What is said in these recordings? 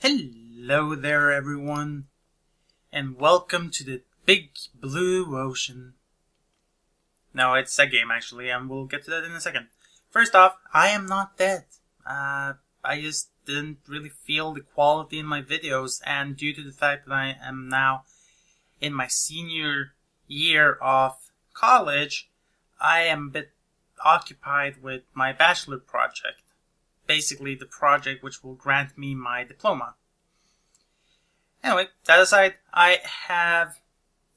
Hello there, everyone, and welcome to the big blue ocean. No, it's a game, actually, and we'll get to that in a second. First off, I am not dead. I just didn't really feel the quality in my videos, and due to the fact that I am now in my senior year of college, I am a bit occupied with my bachelor project. Basically, the project which will grant me my diploma. Anyway, that aside, I have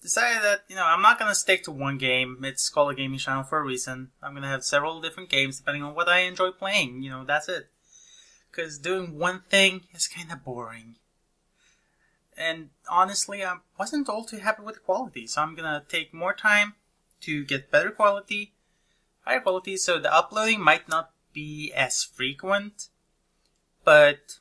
decided that, I'm not going to stick to one game. It's called a gaming channel for a reason. I'm going to have several different games depending on what I enjoy playing. That's it. Because doing one thing is kind of boring. And honestly, I wasn't all too happy with the quality. So I'm going to take more time to get better quality, higher quality, so the uploading might not be as frequent, but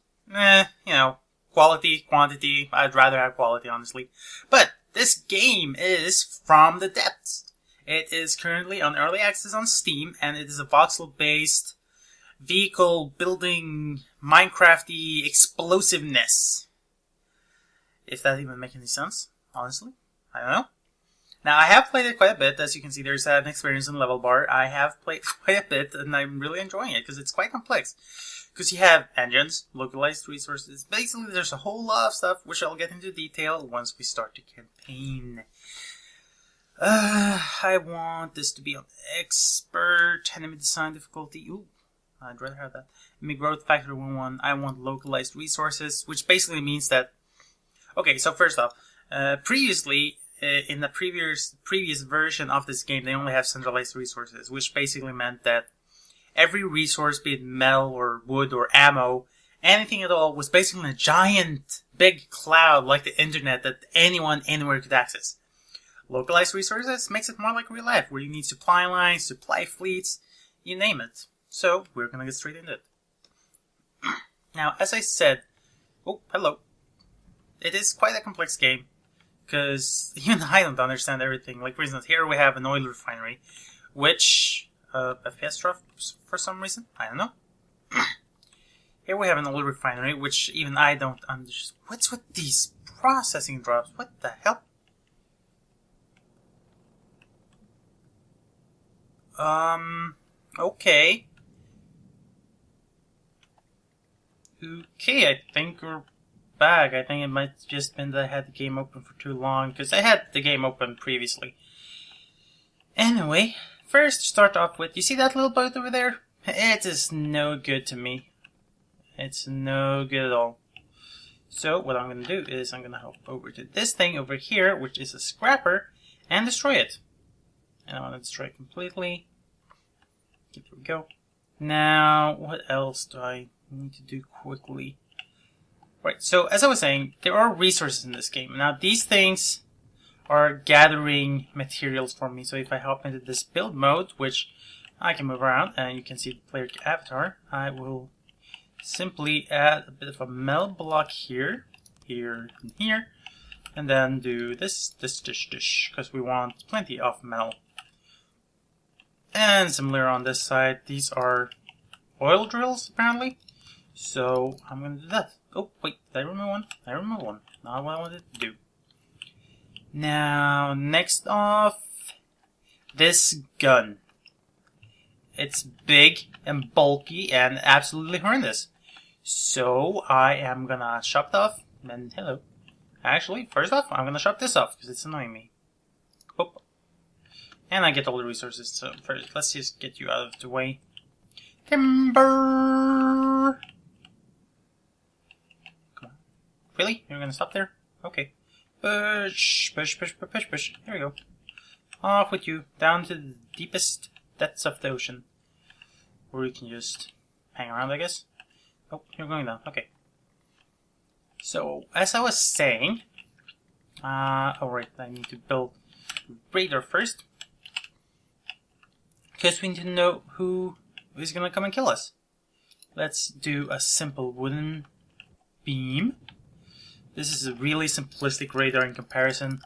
quality, quantity, I'd rather have quality, honestly. But this game is from the depths. It is currently on early access on Steam, and it is a voxel based vehicle building Minecrafty explosiveness. If that even makes any sense, honestly, I don't know. Now, I have played it quite a bit. As you can see, there's an experience in the level bar. I have played quite a bit, and I'm really enjoying it, because it's quite complex. Because you have engines, localized resources. Basically, there's a whole lot of stuff, which I'll get into detail once we start the campaign. I want this to be on expert, enemy design difficulty. Ooh, I'd rather have that. Enemy growth factor 1-1. I want localized resources, which basically means that... Okay, so first off, previously... in the previous version of this game, they only have centralized resources, which basically meant that every resource, be it metal or wood or ammo, anything at all, was basically a giant, big cloud like the internet that anyone, anywhere could access. Localized resources makes it more like real life, where you need supply lines, supply fleets, you name it. So, we're gonna get straight into it. Now, as I said... Oh, hello. It is quite a complex game. Because even I don't understand everything. Like, for instance, here we have an oil refinery, which, FPS drops for some reason. I don't know. Here we have an oil refinery, which even I don't understand. What's with these processing drops? What the hell? Okay. Okay, I think we're back. I think it might have just been that I had the game open for too long, because I had the game open previously. Anyway, first to start off with, you see that little boat over there? It is no good to me. It's no good at all. So what I'm going to do is I'm going to hop over to this thing over here, which is a scrapper, and destroy it. And I want to destroy it completely. There we go. Now, what else do I need to do quickly? Right, so as I was saying, there are resources in this game. Now, these things are gathering materials for me. So if I hop into this build mode, which I can move around, and you can see the player avatar, I will simply add a bit of a metal block here, here, and here, and then do this, because we want plenty of metal. And similar on this side, these are oil drills, apparently. So I'm going to do that. Oh, wait, did I remove one? I removed one. Not what I wanted to do. Now, next off, this gun. It's big and bulky and absolutely horrendous. So, I am gonna shop it off. And hello. Actually, first off, I'm gonna shop this off because it's annoying me. Oh. And I get all the resources. So, first, let's just get you out of the way. Timber! Really? You're gonna stop there? Okay. Push, push, push, push, push, push. There we go. Off with you. Down to the deepest depths of the ocean. Or you can just hang around, I guess. Oh, you're going down. Okay. So, as I was saying... alright, I need to build radar first. Because we need to know who is gonna come and kill us. Let's do a simple wooden beam. This is a really simplistic radar in comparison.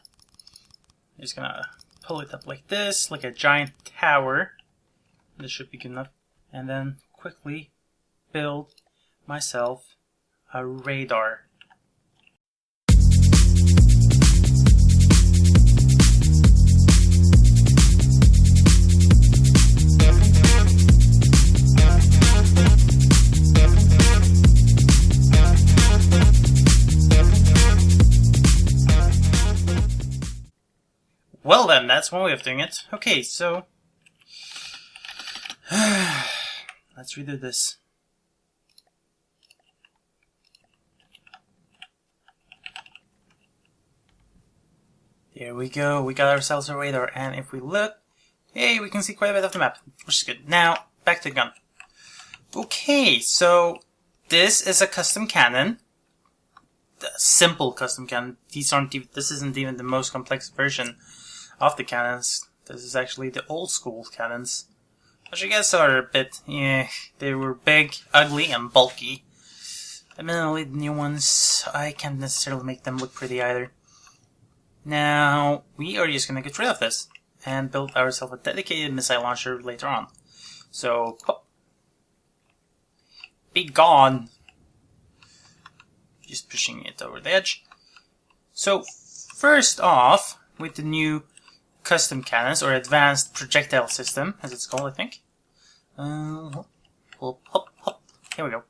I'm just gonna pull it up like this, like a giant tower. This should be good enough. And then quickly build myself a radar. Well then, that's one way of doing it. Okay, so... let's redo this. There we go, we got ourselves a radar, and if we look, hey, we can see quite a bit of the map, which is good. Now, back to the gun. Okay, so this is a custom cannon. The simple custom cannon. This isn't even the most complex version of the cannons. This is actually the old school cannons, which I guess are a bit, they were big, ugly, and bulky. Admittedly, the new ones, I can't necessarily make them look pretty either. Now, we are just going to get rid of this and build ourselves a dedicated missile launcher later on. So, pop. Be gone. Just pushing it over the edge. So, first off, with the new custom cannons, or advanced projectile system, as it's called, I think. Hop, hop, hop. Here we go.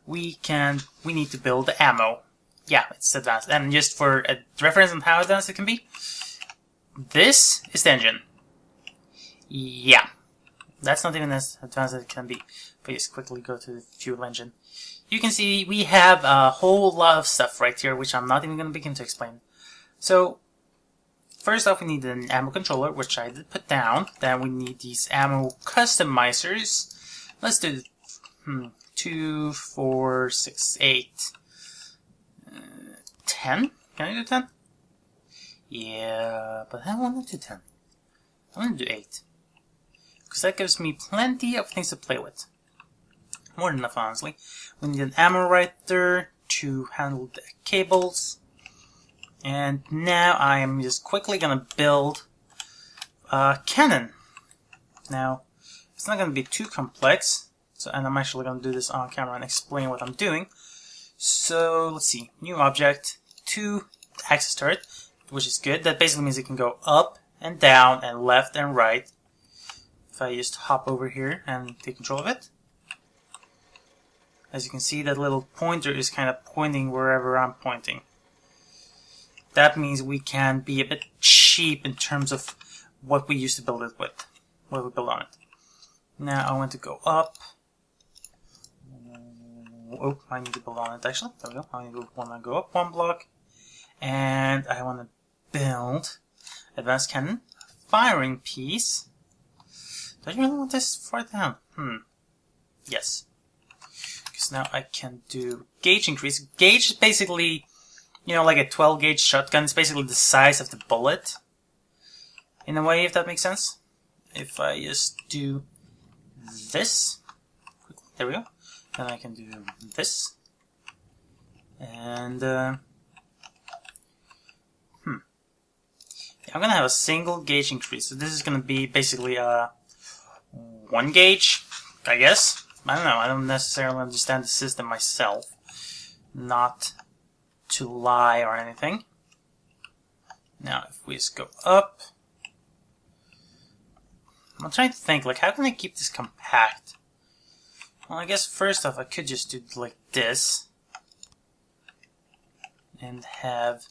We need to build the ammo. Yeah, it's advanced. And just for a reference on how advanced it can be, this is the engine. Yeah. That's not even as advanced as it can be. If I just quickly go to the fuel engine. You can see we have a whole lot of stuff right here, which I'm not even going to begin to explain. So, first off, we need an ammo controller, which I did put down. Then we need these ammo customizers. Let's do 2, 4, 6, 8... 10? Can I do 10? Yeah, but I don't want to do 10. I want to do 8. Because that gives me plenty of things to play with. More than enough, honestly. We need an ammo writer to handle the cables. And now I am just quickly going to build a cannon. Now, it's not going to be too complex. And I'm actually going to do this on camera and explain what I'm doing. So, let's see. New object. 2 axis turret, which is good. That basically means it can go up and down and left and right. If I just hop over here and take control of it. As you can see, that little pointer is kind of pointing wherever I'm pointing. That means we can be a bit cheap in terms of what we used to build it with. What we build on it. Now I want to go up. Oh, I need to build on it actually. There we go. I want to go up 1 block. And I want to build advanced cannon firing piece. Do I really want this far down? Yes. Because now I can do gauge increase. Gauge is basically, like a 12 gauge shotgun. It's basically the size of the bullet. In a way, if that makes sense. If I just do this. There we go. Then I can do this. And, I'm gonna have a single gauge increase. So this is gonna be basically a 1 gauge, I guess. I don't know. I don't necessarily understand the system myself. Not to lie or anything. Now, if we just go up, I'm trying to think. How can I keep this compact? Well, I guess first off, I could just do it like this. And have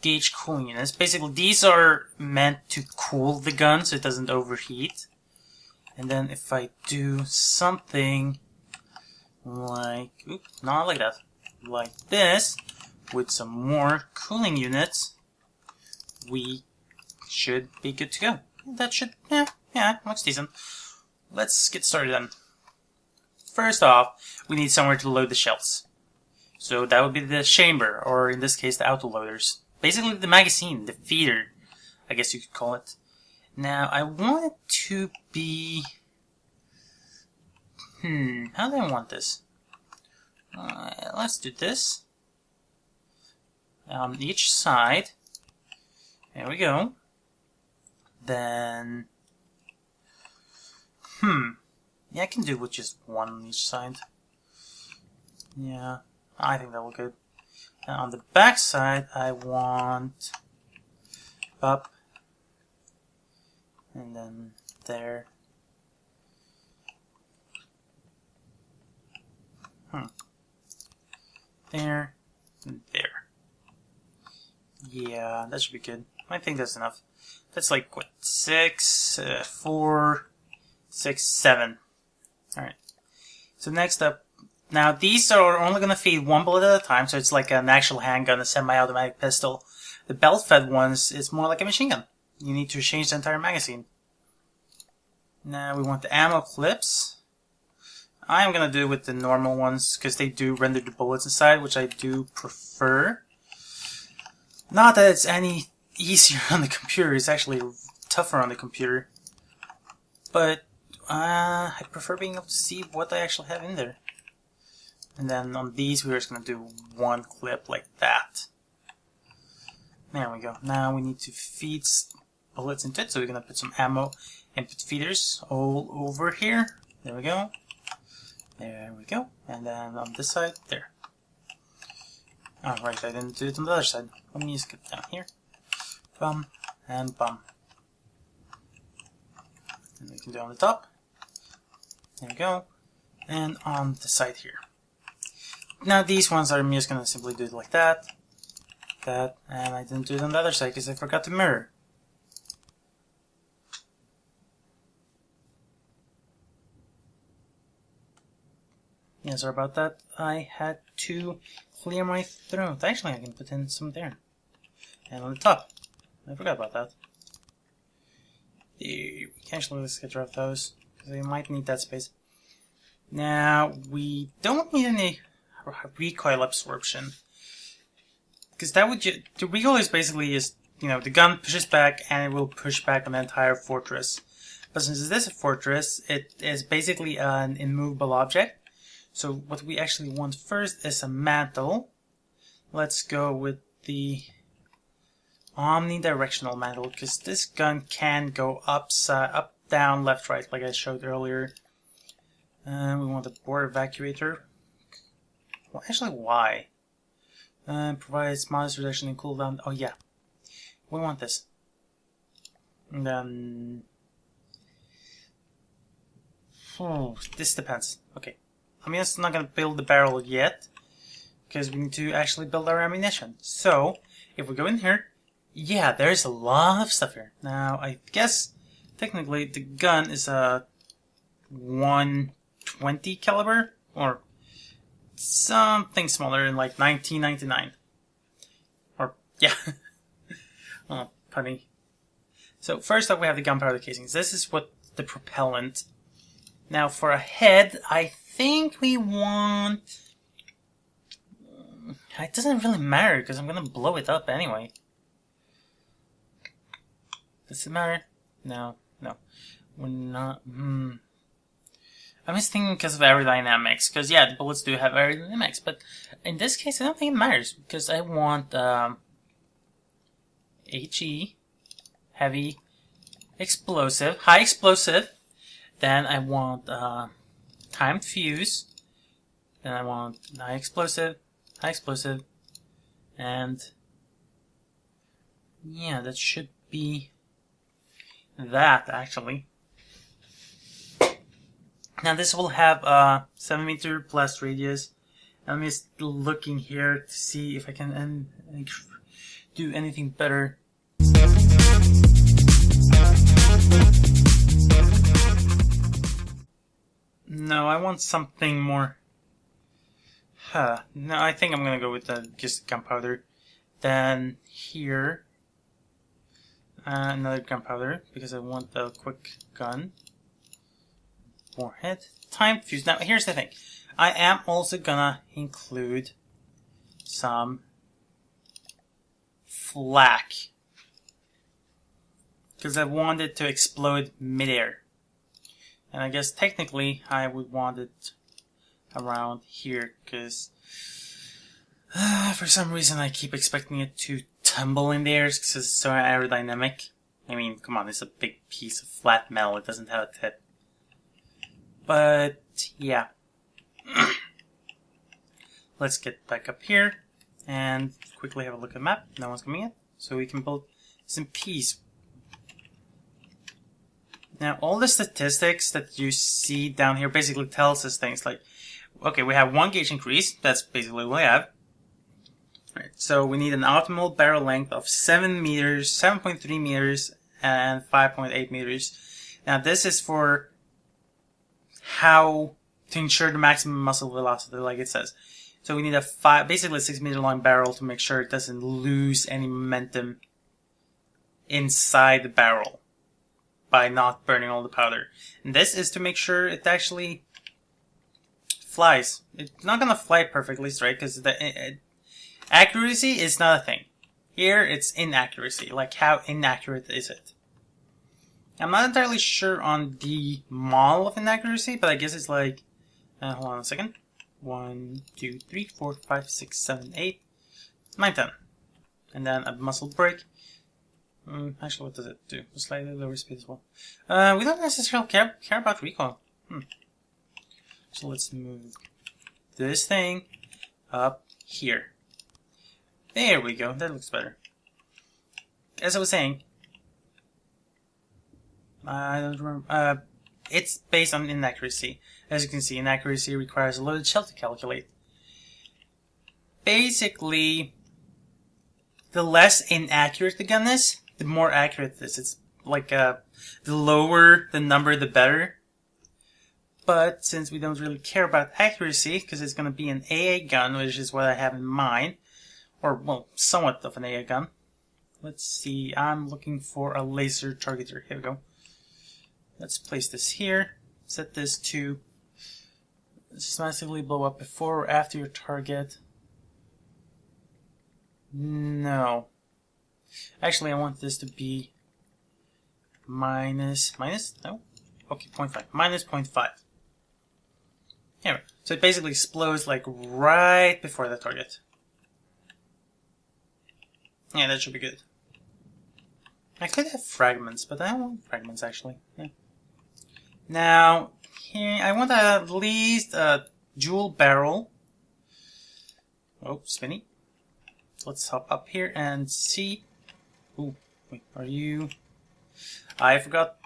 gauge cooling units. Basically, these are meant to cool the gun so it doesn't overheat. And then if I do something like, not like that, like this, with some more cooling units, we should be good to go. That should, yeah, looks decent. Let's get started then. First off, we need somewhere to load the shells. So that would be the chamber, or in this case, the autoloaders. Basically the magazine, the feeder, I guess you could call it. Now, I want it to be... how do I want this? Let's do this. On each side. There we go. Then... yeah, I can do with just one on each side. Yeah, I think that will good. And on the back side, I want up, and then there. There, and there. Yeah, that should be good. I think that's enough. That's like, what, 6, 4, 6, 7. Alright. So next up, now these are only going to feed one bullet at a time, so it's like an actual handgun, a semi-automatic pistol. The belt-fed ones, it's more like a machine gun. You need to change the entire magazine. Now we want the ammo clips. I'm going to do it with the normal ones, because they do render the bullets inside, which I do prefer. Not that it's any easier on the computer, it's actually tougher on the computer. But I prefer being able to see what I actually have in there. And then on these we're just going to do one clip like that. There we go. Now we need to feed bullets into it, so we're going to put some ammo input feeders all over here. There we go. There we go. And then on this side, there. Oh, right, I didn't do it on the other side. Let me just get down here. Bum and bum. And we can do it on the top. There we go. And on the side here. Now these ones I'm just going to simply do it like that. That, and I didn't do it on the other side because I forgot to mirror. Yeah, sorry about that. I had to clear my throat. Actually, I can put in some there. And on the top. I forgot about that. Actually, let's get rid of those, because we might need that space. Now, we don't need any recoil absorption. Because that would the recoil is basically just, you know, the gun pushes back and it will push back on the entire fortress. But since this is a fortress, it is basically an immovable object. So what we actually want first is a mantle. Let's go with the omnidirectional mantle, because this gun can go up, down, left, right, like I showed earlier. We want a board evacuator. Well, actually, why? Provides modest reduction in cooldown. Oh yeah, we want this. And then, this depends. Okay, I'm just not gonna build the barrel yet, because we need to actually build our ammunition. So, if we go in here, yeah, there's a lot of stuff here. Now, I guess technically the gun is a 120 caliber, or something smaller in like 1999. Or, yeah. Oh, funny. So, first up we have the gunpowder casings. This is what the propellant. Now, for a head, I think we want... It doesn't really matter, because I'm going to blow it up anyway. Does it matter? No, no. We're not... I'm just thinking because of aerodynamics. Because, yeah, the bullets do have aerodynamics. But in this case, I don't think it matters. Because I want HE, heavy, explosive, high explosive. Then I want timed fuse. Then I want high explosive, and yeah, that should be that actually. Now this will have a 7-meter blast radius. I'm just looking here to see if I can do anything better. No, I want something more. No, I think I'm gonna go with just gunpowder. Then here, another gunpowder because I want the quick gun. Warhead, time fuse. Now here's the thing, I am also gonna include some flak because I want it to explode midair. And I guess technically I would want it around here because for some reason I keep expecting it to tumble in the air because it's so aerodynamic. I mean, come on, it's a big piece of flat metal. It doesn't have a tip. But, yeah. Let's get back up here and quickly have a look at the map. No one's coming in. So we can build some peace. Now, all the statistics that you see down here basically tells us things like, okay, we have 1 gauge increase. That's basically what we have. Right, so we need an optimal barrel length of 7 meters, 7.3 meters, and 5.8 meters. Now this is for how to ensure the maximum muzzle velocity, like it says. So we need a basically a 6 meter long barrel to make sure it doesn't lose any momentum inside the barrel by not burning all the powder. And this is to make sure it actually flies. It's not gonna fly perfectly straight because the accuracy is not a thing. Here it's inaccuracy. Like, how inaccurate is it? I'm not entirely sure on the model of inaccuracy, but I guess it's like, hold on a second. 1, 2, 3, 4, 5, 6, 7, 8, 9, 10. And then a muzzle brake. Actually, what does it do? Slightly lower speed as well. We don't necessarily care about recoil. So let's move this thing up here. There we go. That looks better. As I was saying, I don't remember. It's based on inaccuracy. As you can see, inaccuracy requires a loaded shell to calculate. Basically, the less inaccurate the gun is, the more accurate it is. It's like the lower the number, the better. But since we don't really care about accuracy, because it's going to be an AA gun, which is what I have in mind, or, well, somewhat of an AA gun. Let's see, I'm looking for a laser targeter. Here we go. Let's place this here. Set this to systematically blow up before or after your target. No. Actually, I want this to be minus, no? Okay, 0.5. Minus 0.5. Here. So it basically explodes like right before the target. Yeah, that should be good. I could have fragments, but I don't want fragments actually. Yeah. Now, here, I want at least a dual barrel. Oh, spinny. Let's hop up here and see. Ooh, wait, are you? I forgot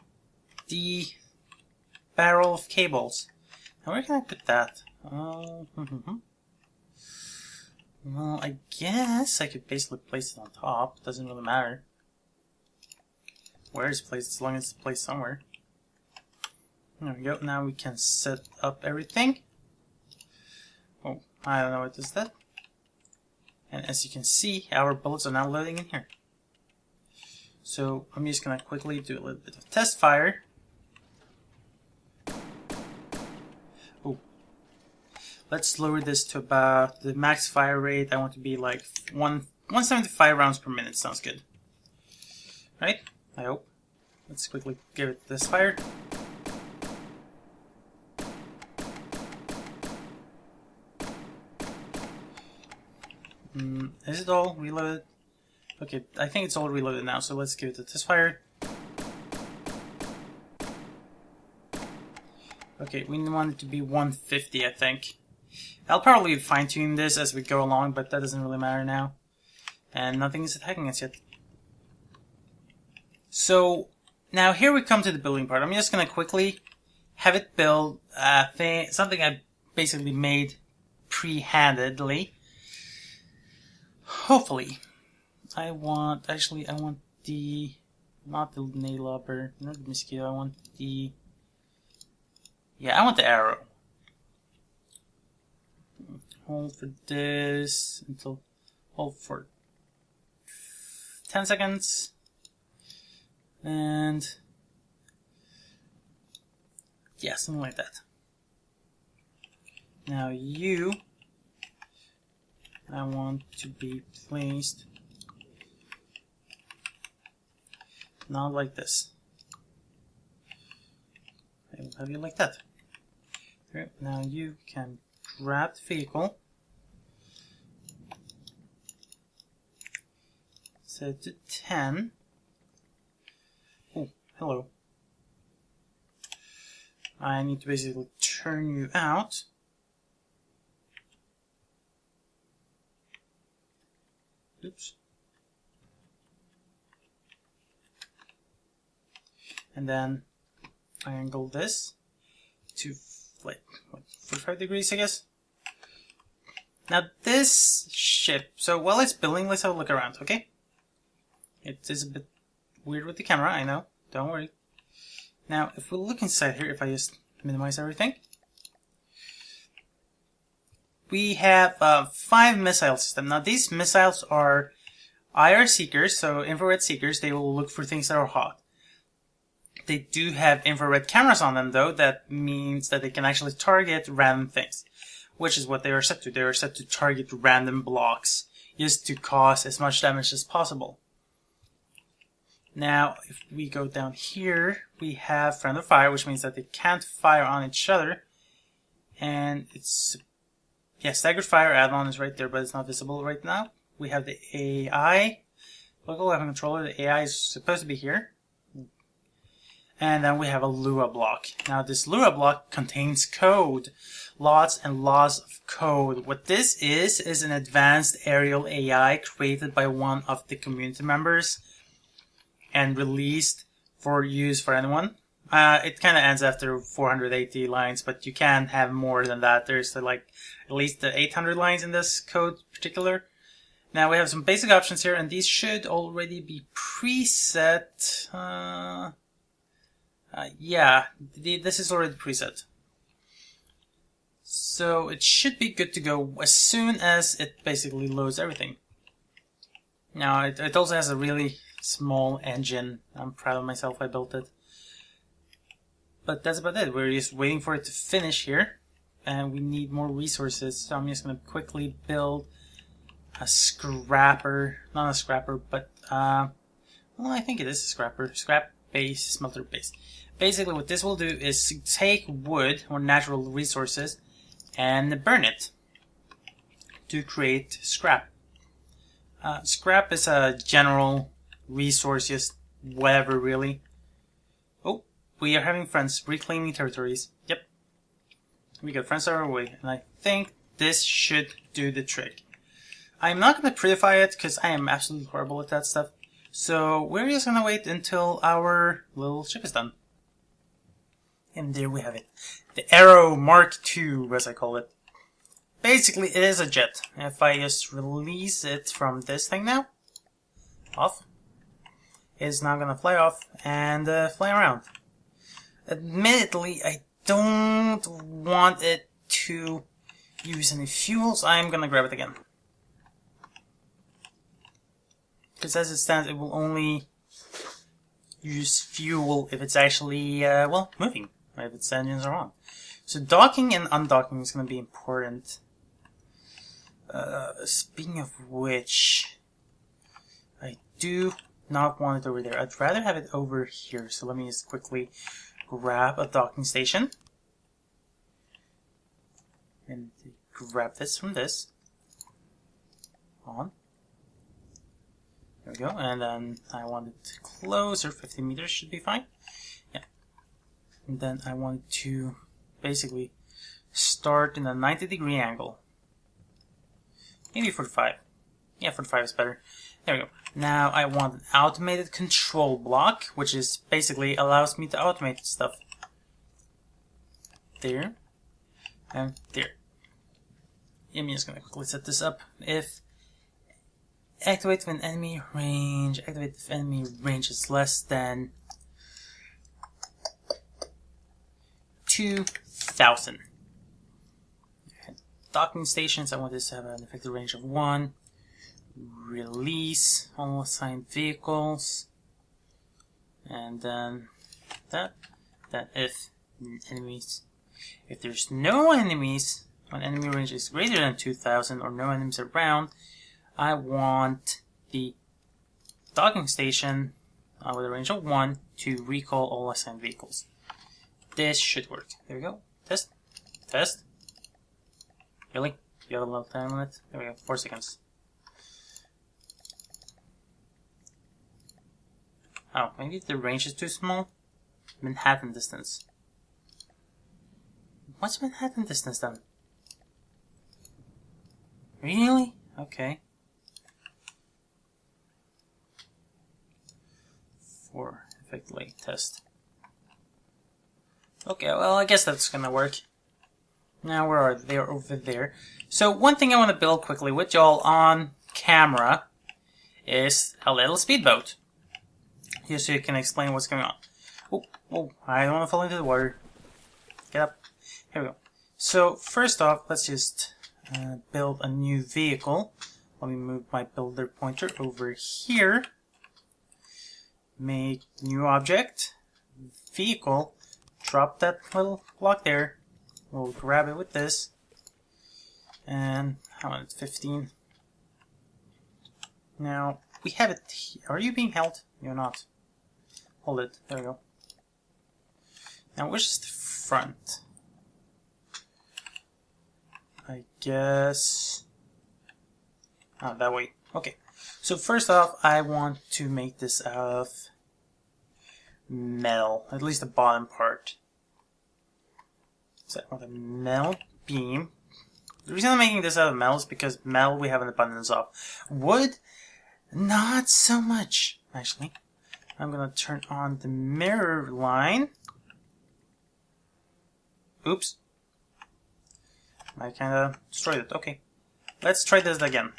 the barrel of cables. Now, where can I put that? Well, I guess I could basically place it on top. Doesn't really matter where it's placed, as long as it's placed somewhere. There we go. Now we can set up everything. Oh, I don't know what is that. And as you can see, our bullets are now loading in here. So I'm just gonna quickly do a little bit of test fire. Oh, let's lower this to about the max fire rate. I want to be like 175 rounds per minute. Sounds good, right? I hope. Let's quickly give it this fire. Is it all reloaded? Okay, I think it's all reloaded now, so let's give it a test fire. Okay, we want it to be 150, I think. I'll probably fine-tune this as we go along, but that doesn't really matter now. And nothing is attacking us yet. So, now here we come to the building part. I'm just gonna quickly have it build something I basically made pre-handedly. Hopefully. I want the, not the nailobber, not the mosquito, I want the arrow. Hold for this until, hold for 10 seconds. And, yeah, something like that. Now I want to be placed not like this. I will have you like that. Okay, now you can grab the vehicle, set it to 10. Oh, hello. I need to basically turn you out. Oops. And then I angle this to like 45 degrees, I guess. Now this ship, so while it's building, let's have a look around, okay? It is a bit weird with the camera, I know. Don't worry. Now, if we look inside here, if I just minimize everything, we have 5 missile systems. Now, these missiles are IR seekers, so infrared seekers. They will look for things that are hot. They do have infrared cameras on them, though. That means that they can actually target random things, which is what they are set to. They are set to target random blocks, just to cause as much damage as possible. Now, if we go down here, we have friend of fire, which means that they can't fire on each other. And it's, yeah, staggered fire add-on is right there, but it's not visible right now. We have the AI, local weapon controller. The AI is supposed to be here. And then we have a Lua block. Now, this Lua block contains code. Lots and lots of code. What this is an advanced aerial AI created by one of the community members and released for use for anyone. It kind of ends after 480 lines, but you can have more than that. There's like at least 800 lines in this code particular. Now we have some basic options here, and these should already be preset. Yeah, this is already preset. So it should be good to go as soon as it basically loads everything. Now it also has a really small engine. I'm proud of myself, I built it. But that's about it. We're just waiting for it to finish here. And we need more resources. So I'm just going to quickly build a scrapper. Not a scrapper, but well, I think it is a scrapper. Scrap base, smelter base. Basically what this will do is take wood or natural resources and burn it to create scrap. Scrap is a general resource, just whatever really. Oh, we are having friends reclaiming territories. Yep. We got friends our way, and I think this should do the trick. I'm not going to prettify it because I am absolutely horrible at that stuff. So we're just going to wait until our little ship is done. And there we have it. The Arrow Mark II, as I call it. Basically, it is a jet. If I just release it from this thing now, off, it's now going to fly off and fly around. Admittedly, I don't want it to use any fuel, so I'm going to grab it again. Because as it stands, it will only use fuel if it's actually, well, moving. If its engines are on. So docking and undocking is going to be important. Speaking of which, I do not want it over there. I'd rather have it over here. So let me just quickly grab a docking station. And grab this from this. On. There we go. And then I want it closer. 50 meters should be fine. Yeah. And then I want to basically start in a 90-degree angle. Maybe 45. Yeah, 45 is better. There we go. Now I want an automated control block, which is basically allows me to automate stuff. There. And there. I'm just going to quickly set this up. If activate when enemy range, activate if enemy range is less than 2,000. Docking stations, I want this to have an effective range of 1. Release all assigned vehicles. And then that if enemies, if there's no enemies, when enemy range is greater than 2,000 or no enemies around, I want the docking station with a range of 1 to recall all assigned vehicles. This should work. There we go. Test. Test. Really? You have a little time on it? There we go. 4 seconds. Oh, maybe the range is too small? Manhattan distance. What's Manhattan distance then? Really? Okay. 4 effectively test. Okay, well I guess that's gonna work. Now where are they? They're over there. So one thing I want to build quickly with y'all on camera is a little speedboat. Just so you can explain what's going on. Oh, I don't want to fall into the water. Get up. Here we go. So first off, let's just build a new vehicle. Let me move my builder pointer over here. Make new object. Vehicle. Drop that little block there. We'll grab it with this. And how about 15? Now, we have it here. Are you being held? You're not. Hold it. There we go. Now, which is the front? I guess... Oh, that way. Okay. So first off, I want to make this out of metal. At least the bottom part. So I want a metal beam. The reason I'm making this out of metal is because metal we have an abundance of. Wood, not so much, actually. I'm gonna turn on the mirror line. Oops. I kinda destroyed it. Okay. Let's try this again.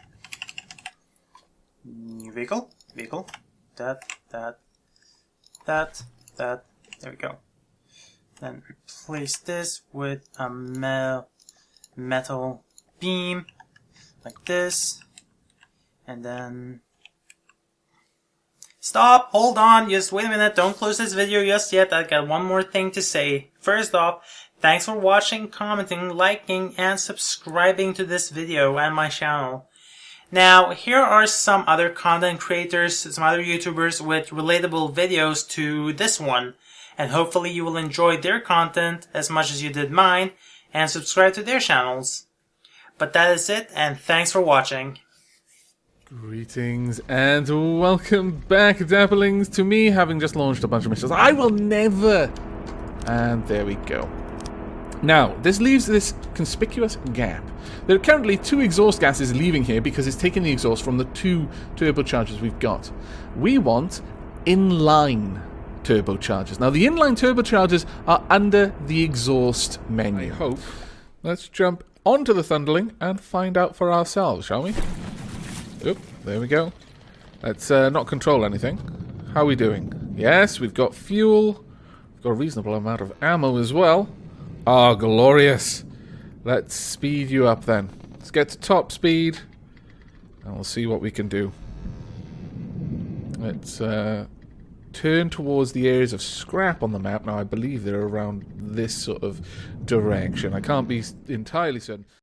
New vehicle. Vehicle. That. There we go. Then replace this with a metal beam. Like this. And then... Stop! Hold on! Just wait a minute. Don't close this video just yet. I got one more thing to say. First off, thanks for watching, commenting, liking, and subscribing to this video and my channel. Now, here are some other content creators, some other YouTubers with relatable videos to this one. And hopefully you will enjoy their content as much as you did mine, and subscribe to their channels. But that is it, and thanks for watching. Greetings and welcome back, Dapplings, to me having just launched a bunch of missions. I will never... And there we go. Now, this leaves this conspicuous gap. There are currently 2 exhaust gases leaving here because it's taking the exhaust from the 2 turbochargers we've got. We want inline turbochargers. Now, the inline turbochargers are under the exhaust menu. I hope. Let's jump onto the Thunderling and find out for ourselves, shall we? Oop, there we go. Let's not control anything. How are we doing? Yes, we've got fuel. We've got a reasonable amount of ammo as well. Ah, glorious. Let's speed you up then. Let's get to top speed. And we'll see what we can do. Let's turn towards the areas of scrap on the map. Now, I believe they're around this sort of direction. I can't be entirely certain.